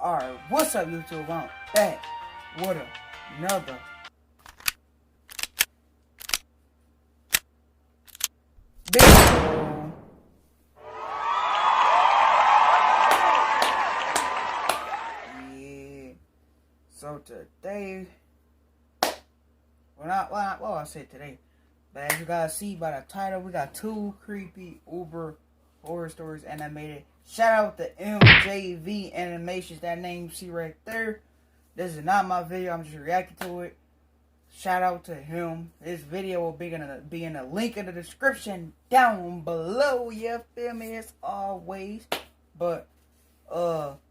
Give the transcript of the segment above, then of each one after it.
Alright, what's up YouTube? I'm back with another video. Yeah. So today, well I said today, but as you guys see by the title, we got two creepy Uber horror stories animated. Shout out to MJV Animations, that name you see right there. This is not my video, I'm just reacting to it. Shout out to him. This video will be in the link in the description down below. You feel me? As always. But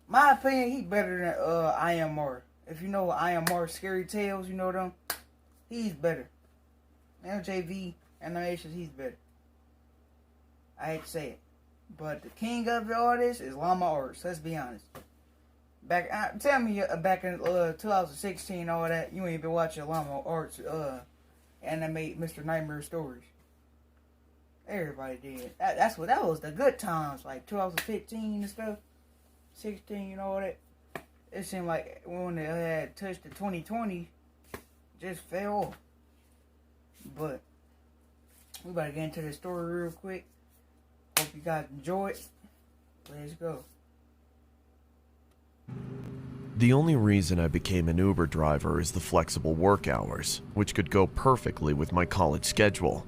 my opinion, he better than IMR. If you know IMR Scary Tales, you know them. He's better. MJV Animations, he's better. I hate to say it, but the king of all this is Llama Arts. Let's be honest. Tell me back in 2016, all that, you ain't been watching Llama Arts animate Mr. Nightmare stories. Everybody did. That was the good times, like 2015 and stuff, 16, you know that. It seemed like when they had touched the 2020, just fell off. But we better get into this story real quick. Hope you guys enjoy it. Let's go. The only reason I became an Uber driver is the flexible work hours, which could go perfectly with my college schedule.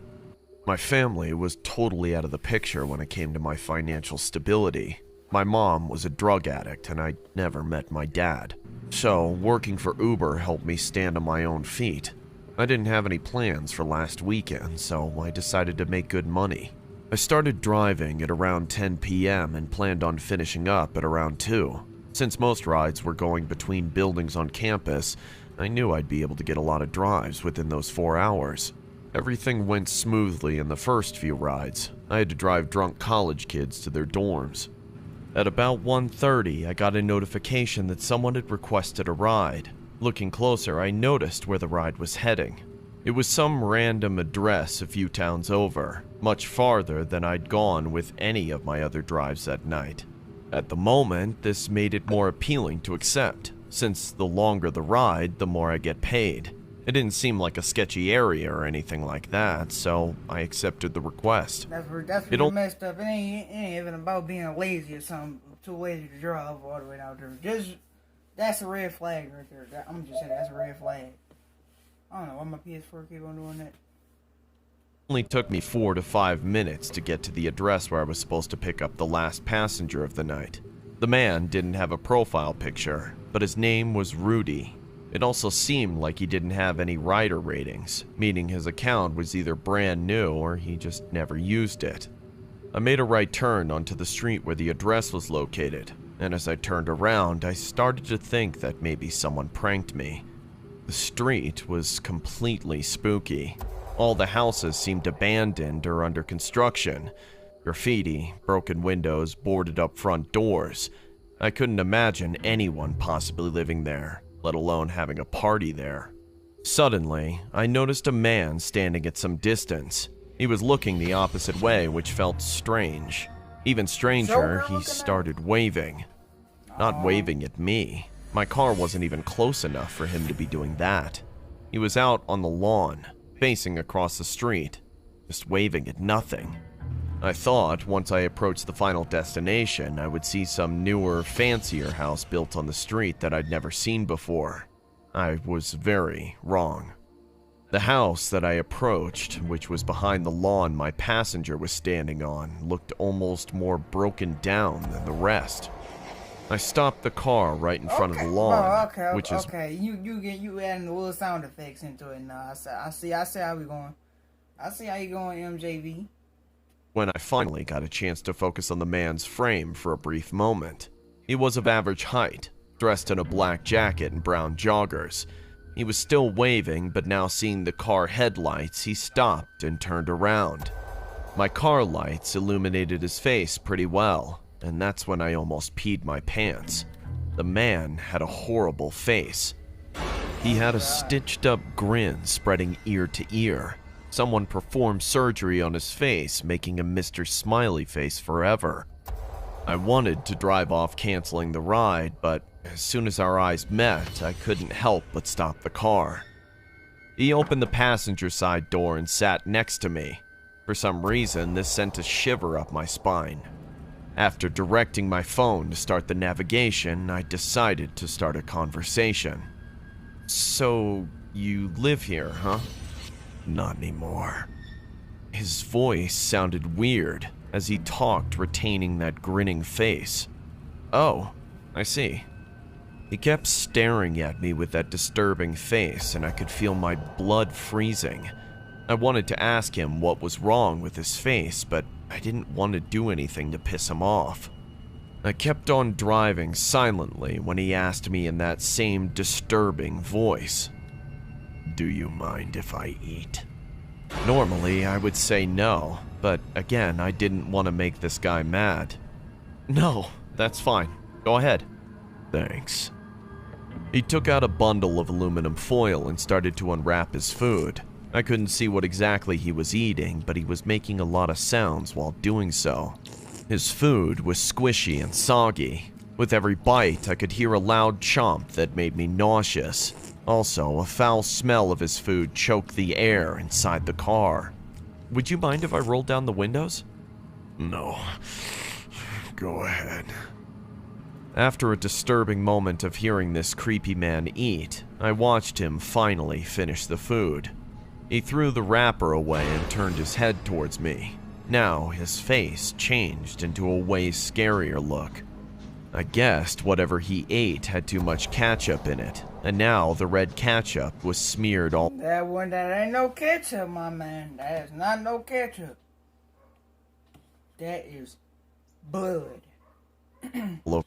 My family was totally out of the picture when it came to my financial stability. My mom was a drug addict and I never met my dad. So, working for Uber helped me stand on my own feet. I didn't have any plans for last weekend, so I decided to make good money. I started driving at around 10 p.m. and planned on finishing up at around 2. Since most rides were going between buildings on campus, I knew I'd be able to get a lot of drives within those 4 hours. Everything went smoothly in the first few rides. I had to drive drunk college kids to their dorms. At about 1:30, I got a notification that someone had requested a ride. Looking closer, I noticed where the ride was heading. It was some random address a few towns over, much farther than I'd gone with any of my other drives that night. At the moment, this made it more appealing to accept, since the longer the ride, the more I get paid. It didn't seem like a sketchy area or anything like that, so I accepted the request. That's where messed up. It ain't even about being lazy or something. Too lazy to drive all the way out there. That's a red flag right there. I'm just saying that's a red flag. I don't know why my PS4 keep on doing that. It only took me 4 to 5 minutes to get to the address where I was supposed to pick up the last passenger of the night. The man didn't have a profile picture, but his name was Rudy. It also seemed like he didn't have any rider ratings, meaning his account was either brand new or he just never used it. I made a right turn onto the street where the address was located, and as I turned around, I started to think that maybe someone pranked me. The street was completely spooky. All the houses seemed abandoned or under construction. Graffiti, broken windows, boarded up front doors. I couldn't imagine anyone possibly living there, let alone having a party there. Suddenly, I noticed a man standing at some distance. He was looking the opposite way, which felt strange. Even stranger, he started waving. Not waving at me. My car wasn't even close enough for him to be doing that. He was out on the lawn, facing across the street, just waving at nothing. I thought once I approached the final destination, I would see some newer, fancier house built on the street that I'd never seen before. I was very wrong. The house that I approached, which was behind the lawn my passenger was standing on, looked almost more broken down than the rest. I stopped the car right in front of the lawn, which is... Okay, you adding the little sound effects into it now. I see how we going. I see how you going, MJV. When I finally got a chance to focus on the man's frame for a brief moment. He was of average height, dressed in a black jacket and brown joggers. He was still waving, but now seeing the car headlights, he stopped and turned around. My car lights illuminated his face pretty well, and that's when I almost peed my pants. The man had a horrible face. He had a stitched-up grin spreading ear to ear. Someone performed surgery on his face, making him Mr. Smiley Face forever. I wanted to drive off canceling the ride, but As soon as our eyes met, I couldn't help but stop the car. He opened the passenger side door and sat next to me. For some reason, this sent a shiver up my spine. After directing my phone to start the navigation, I decided to start a conversation. "So, you live here, huh?" "Not anymore." His voice sounded weird as he talked, retaining that grinning face. "Oh, I see." He kept staring at me with that disturbing face, and I could feel my blood freezing. I wanted to ask him what was wrong with his face, but I didn't want to do anything to piss him off. I kept on driving silently when he asked me in that same disturbing voice, "Do you mind if I eat?" Normally, I would say no, but again, I didn't want to make this guy mad. "No, that's fine. Go ahead." "Thanks." He took out a bundle of aluminum foil and started to unwrap his food. I couldn't see what exactly he was eating, but he was making a lot of sounds while doing so. His food was squishy and soggy. With every bite, I could hear a loud chomp that made me nauseous. Also, a foul smell of his food choked the air inside the car. "Would you mind if I rolled down the windows?" "No. Go ahead." After a disturbing moment of hearing this creepy man eat, I watched him finally finish the food. He threw the wrapper away and turned his head towards me. Now his face changed into a way scarier look. I guessed whatever he ate had too much ketchup in it, and now the red ketchup was smeared all That ain't no ketchup, my man. That is not no ketchup. That is blood. over.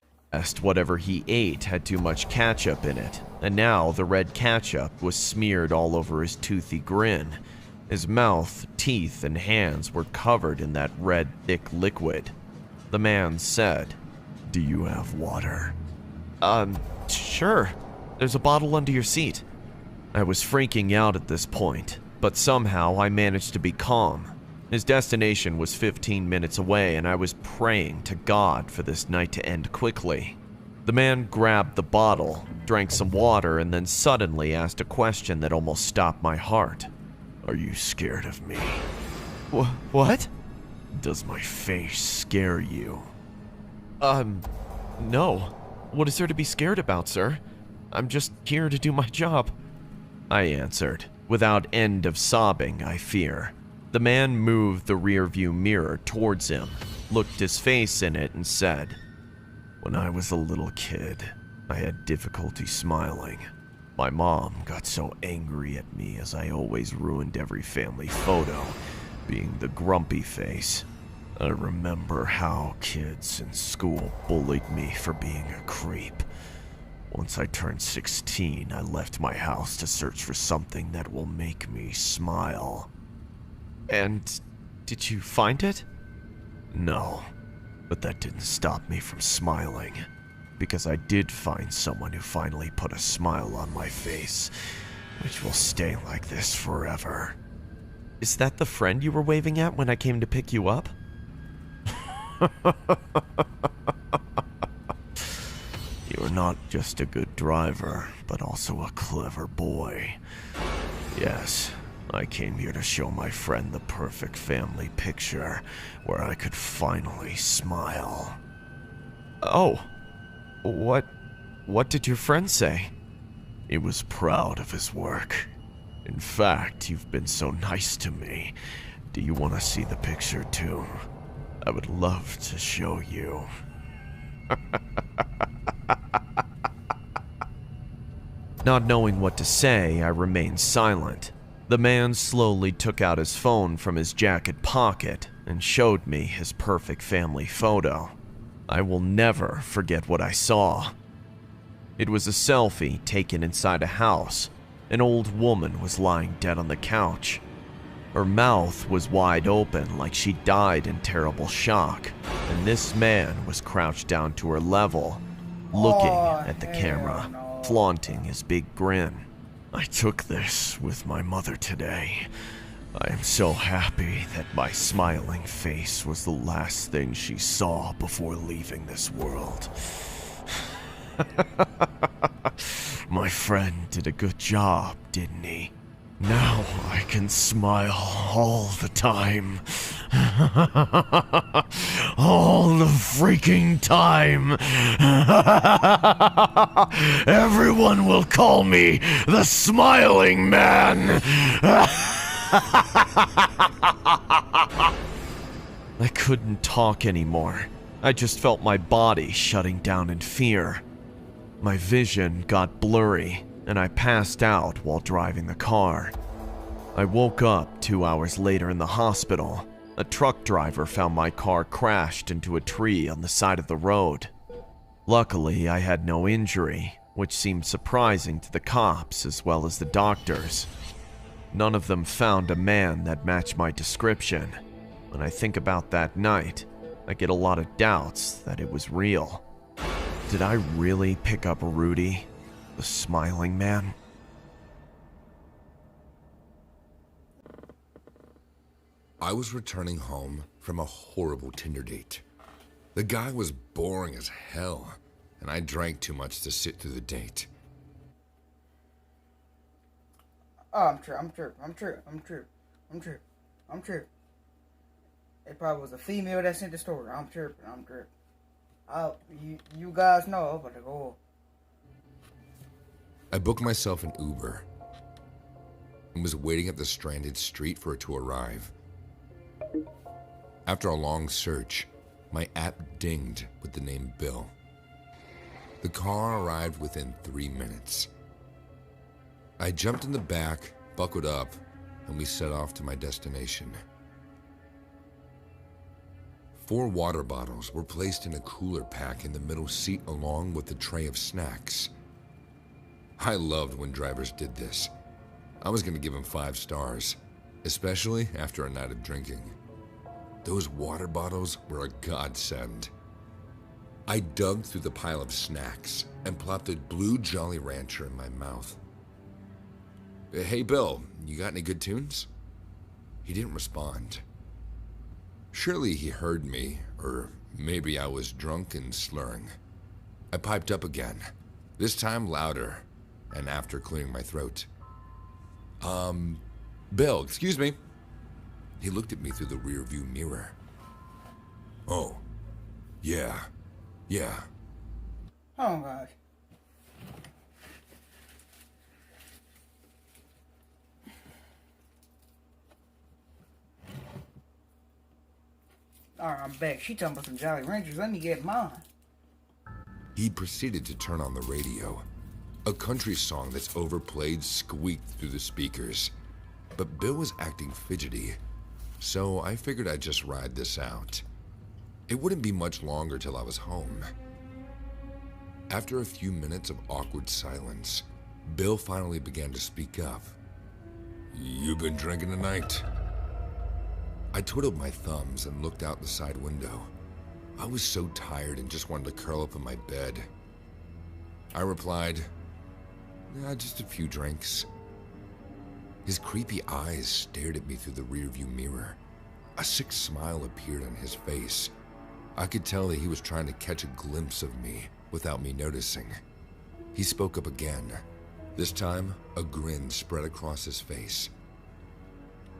Whatever he ate had too much ketchup in it, and now the red ketchup was smeared all over his toothy grin. His mouth, teeth, and hands were covered in that red, thick liquid. The man said, "Do you have water?" Sure. There's a bottle under your seat." I was freaking out at this point, but somehow I managed to be calm. His destination was 15 minutes away, and I was praying to God for this night to end quickly. The man grabbed the bottle, drank some water, and then suddenly asked a question that almost stopped my heart. "Are you scared of me?" What? "Does my face scare you?" No. What is there to be scared about, sir? I'm just here to do my job," I answered, without end of sobbing, I fear. The man moved the rearview mirror towards him, looked his face in it, and said, "When I was a little kid, I had difficulty smiling. My mom got so angry at me as I always ruined every family photo, being the grumpy face. I remember how kids in school bullied me for being a creep. Once I turned 16, I left my house to search for something that will make me smile." "And did you find it?" "No, but that didn't stop me from smiling, because I did find someone who finally put a smile on my face, which will stay like this forever." "Is that the friend you were waving at when I came to pick you up?" "You're not just a good driver, but also a clever boy. Yes, I came here to show my friend the perfect family picture where I could finally smile." "Oh, what did your friend say?" "He was proud of his work. In fact, you've been so nice to me. Do you want to see the picture too? I would love to show you." Not knowing what to say, I remained silent. The man slowly took out his phone from his jacket pocket and showed me his perfect family photo. I will never forget what I saw. It was a selfie taken inside a house. An old woman was lying dead on the couch. Her mouth was wide open like she died in terrible shock, and this man was crouched down to her level, looking at the camera, flaunting his big grin. "I took this with my mother today. I am so happy that my smiling face was the last thing she saw before leaving this world." My friend did a good job, didn't he? Now I can smile all the time. All the freaking time. Everyone will call me the Smiling Man. I couldn't talk anymore. I just felt my body shutting down in fear. My vision got blurry, and I passed out while driving the car. I woke up 2 hours later in the hospital. A truck driver found my car crashed into a tree on the side of the road. Luckily, I had no injury, which seemed surprising to the cops as well as the doctors. None of them found a man that matched my description. When I think about that night, I get a lot of doubts that it was real. Did I really pick up Rudy, the Smiling Man? I was returning home from a horrible Tinder date. The guy was boring as hell, and I drank too much to sit through the date. Oh, I'm tripping. It probably was a female that sent the story. I'm tripping. You guys know, I'm about to go. I booked myself an Uber and was waiting at the stranded street for it to arrive. After a long search, my app dinged with the name Bill. The car arrived within 3 minutes. I jumped in the back, buckled up, and we set off to my destination. 4 water bottles were placed in a cooler pack in the middle seat along with a tray of snacks. I loved when drivers did this. I was going to give them 5 stars, especially after a night of drinking. Those water bottles were a godsend. I dug through the pile of snacks and plopped a blue Jolly Rancher in my mouth. "Hey, Bill, you got any good tunes?" He didn't respond. Surely he heard me, or maybe I was drunk and slurring. I piped up again, this time louder, and after clearing my throat. Bill, excuse me." He looked at me through the rearview mirror. "Oh, yeah. Oh, God. Alright, I'm back. She talking about some Jolly Ranchers. Let me get mine. He proceeded to turn on the radio. A country song that's overplayed squeaked through the speakers. But Bill was acting fidgety, so I figured I'd just ride this out. It wouldn't be much longer till I was home. After a few minutes of awkward silence, Bill finally began to speak up. "You been drinking tonight?" I twiddled my thumbs and looked out the side window. I was so tired and just wanted to curl up in my bed. I replied, "Just a few drinks." His creepy eyes stared at me through the rearview mirror. A sick smile appeared on his face. I could tell that he was trying to catch a glimpse of me without me noticing. He spoke up again. This time, a grin spread across his face.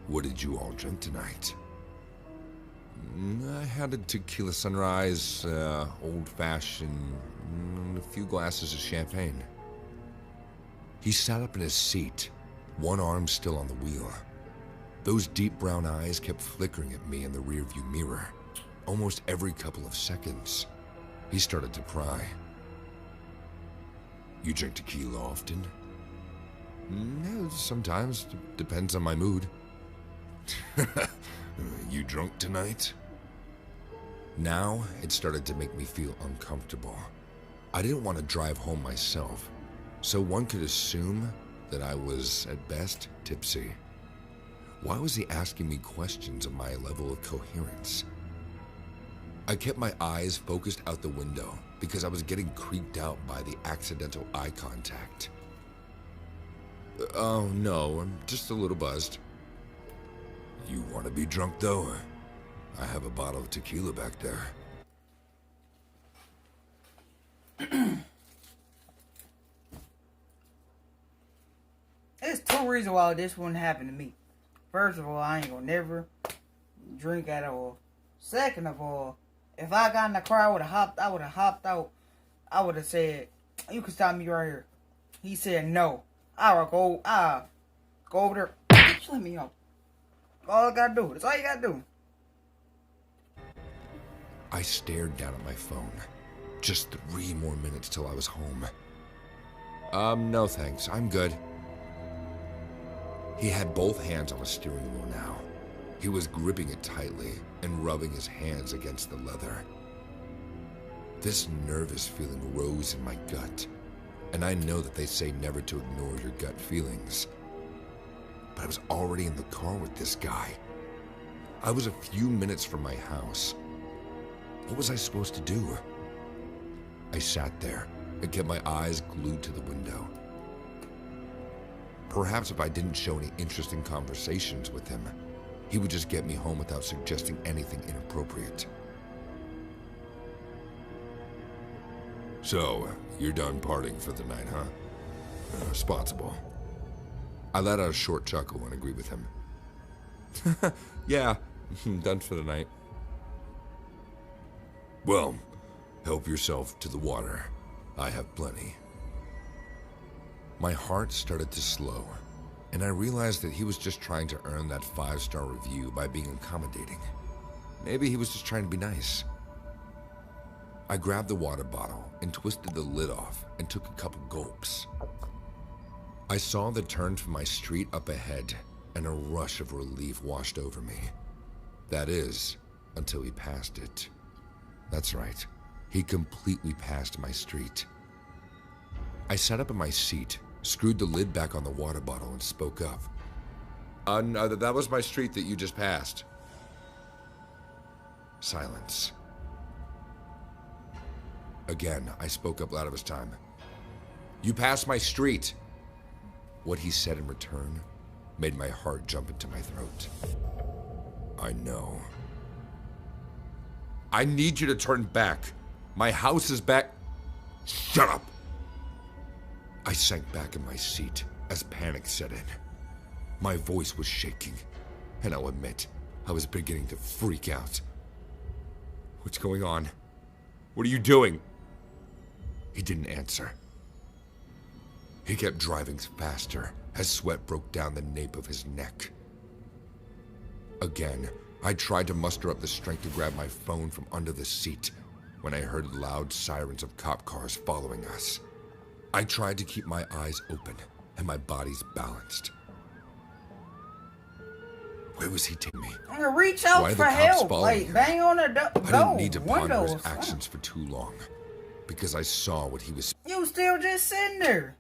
"What did you all drink tonight?" "I had a tequila sunrise, old-fashioned, a few glasses of champagne." He sat up in his seat, one arm still on the wheel. Those deep brown eyes kept flickering at me in the rearview mirror, almost every couple of seconds. He started to pry. "You drink tequila often?" "No, sometimes. Depends on my mood." "You drunk tonight?" Now, it started to make me feel uncomfortable. I didn't want to drive home myself, so one could assume that I was, at best, tipsy. Why was he asking me questions of my level of coherence? I kept my eyes focused out the window because I was getting creeped out by the accidental eye contact. "Oh, no, I'm just a little buzzed." "You want to be drunk, though? I have a bottle of tequila back there." There's two reasons why this wouldn't happen to me. First of all, I ain't gonna never drink at all. Second of all, if I got in the car, I would have hopped out. I would have said, "You can stop me right here." He said no. I'll go over there. Just let me out. All I gotta do. That's all you gotta do. I stared down at my phone. Just 3 more minutes till I was home. No thanks. I'm good. He had both hands on the steering wheel now. He was gripping it tightly and rubbing his hands against the leather. This nervous feeling rose in my gut, and I know that they say never to ignore your gut feelings. But I was already in the car with this guy. I was a few minutes from my house. What was I supposed to do? I sat there and kept my eyes glued to the window. Perhaps if I didn't show any interest in conversations with him, he would just get me home without suggesting anything inappropriate. So, you're done partying for the night, huh? Responsible. I let out a short chuckle and agreed with him. Yeah, done for the night. Well, help yourself to the water. I have plenty. My heart started to slow, and I realized that he was just trying to earn that 5-star review by being accommodating. Maybe he was just trying to be nice. I grabbed the water bottle and twisted the lid off and took a couple gulps. I saw the turn from my street up ahead, and a rush of relief washed over me. That is, until he passed it. That's right, he completely passed my street. I sat up in my seat, screwed the lid back on the water bottle, and spoke up. No, that was my street that you just passed. Silence. Again, I spoke up loud of his time. You passed my street. What he said in return made my heart jump into my throat. I know. I need you to turn back. My house is back. Shut up! I sank back in my seat as panic set in. My voice was shaking, and I'll admit, I was beginning to freak out. What's going on? What are you doing? He didn't answer. He kept driving faster as sweat broke down the nape of his neck. Again, I tried to muster up the strength to grab my phone from under the seat when I heard loud sirens of cop cars following us. I tried to keep my eyes open and my body's balanced. Where was he taking me? I'm gonna reach out Why are for the cops help. following Like, him? bang on the door. I didn't need to ponder windows. his actions for too long, because I saw what he was. You still just sitting there.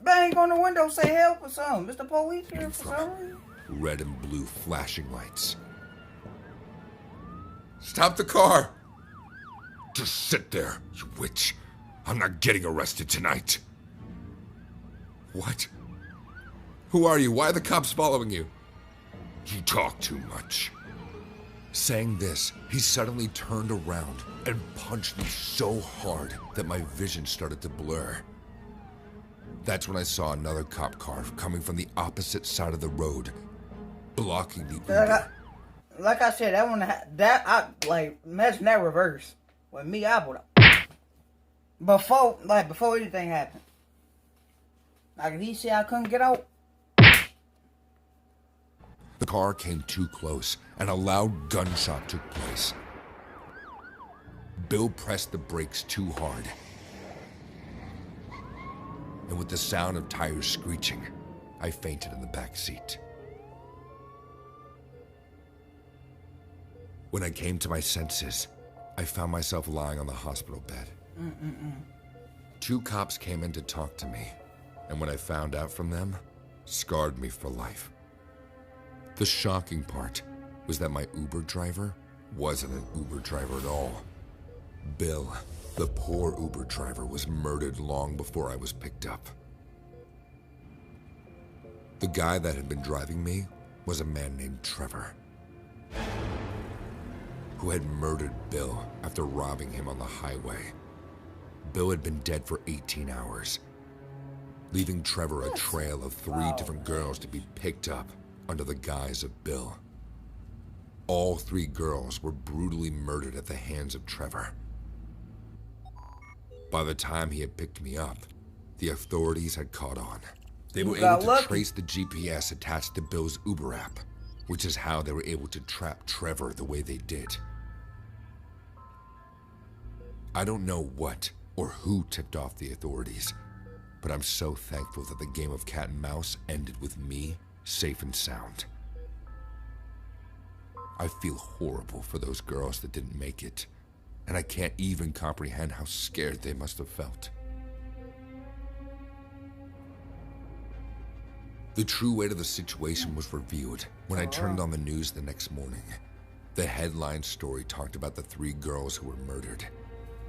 Bang on the window, say help or something. Mr. Police here for some reason. Red and blue flashing lights. Stop the car! Just sit there, you witch. I'm not getting arrested tonight. What? Who are you? Why are the cops following you? You talk too much. Saying this, he suddenly turned around and punched me so hard that my vision started to blur. That's when I saw another cop car coming from the opposite side of the road, blocking the Uber. Like I said, imagine that reverse. With me, I would before anything happened. Like, if he said I couldn't get out. The car came too close, and a loud gunshot took place. Bill pressed the brakes too hard. And with the sound of tires screeching, I fainted in the back seat. When I came to my senses, I found myself lying on the hospital bed. Two cops came in to talk to me, and what I found out from them scarred me for life. The shocking part was that my Uber driver wasn't an Uber driver at all. Bill, the poor Uber driver, was murdered long before I was picked up. The guy that had been driving me was a man named Trevor, who had murdered Bill after robbing him on the highway. Bill had been dead for 18 hours. leaving Trevor a trail of 3 different girls to be picked up under the guise of Bill. All 3 girls were brutally murdered at the hands of Trevor. By the time he had picked me up, the authorities had caught on. They were able to trace the GPS attached to Bill's Uber app, which is how they were able to trap Trevor the way they did. I don't know what or who tipped off the authorities, but I'm so thankful that the game of cat and mouse ended with me safe and sound. I feel horrible for those girls that didn't make it, and I can't even comprehend how scared they must have felt. The true weight of the situation was revealed when I turned on the news the next morning. The headline story talked about the 3 girls who were murdered,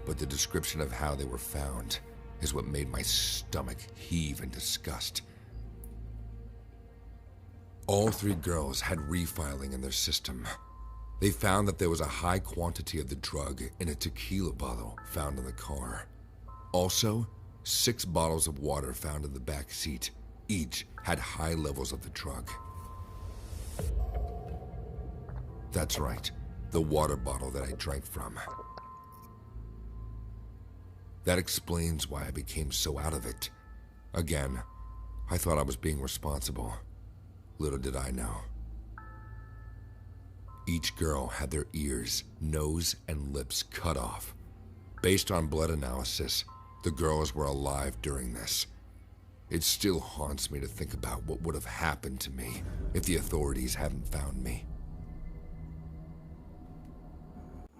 but the description of how they were found is what made my stomach heave in disgust. All 3 girls had refiling in their system. They found that there was a high quantity of the drug in a tequila bottle found in the car. Also, 6 bottles of water found in the back seat. Each had high levels of the drug. That's right, the water bottle that I drank from. That explains why I became so out of it. Again, I thought I was being responsible. Little did I know. Each girl had their ears, nose, and lips cut off. Based on blood analysis, the girls were alive during this. It still haunts me to think about what would have happened to me if the authorities hadn't found me.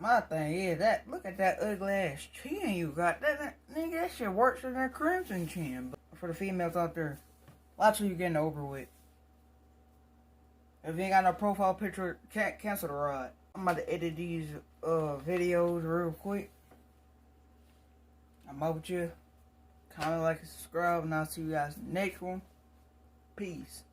My thing is that, look at that ugly ass chin you got. That nigga, that shit works in that crimson chin. But for the females out there, watch till you getting over with. If you ain't got no profile picture, can't cancel the ride. I'm about to edit these videos real quick. I'm out with you. Comment, like, and subscribe, and I'll see you guys next one. Peace.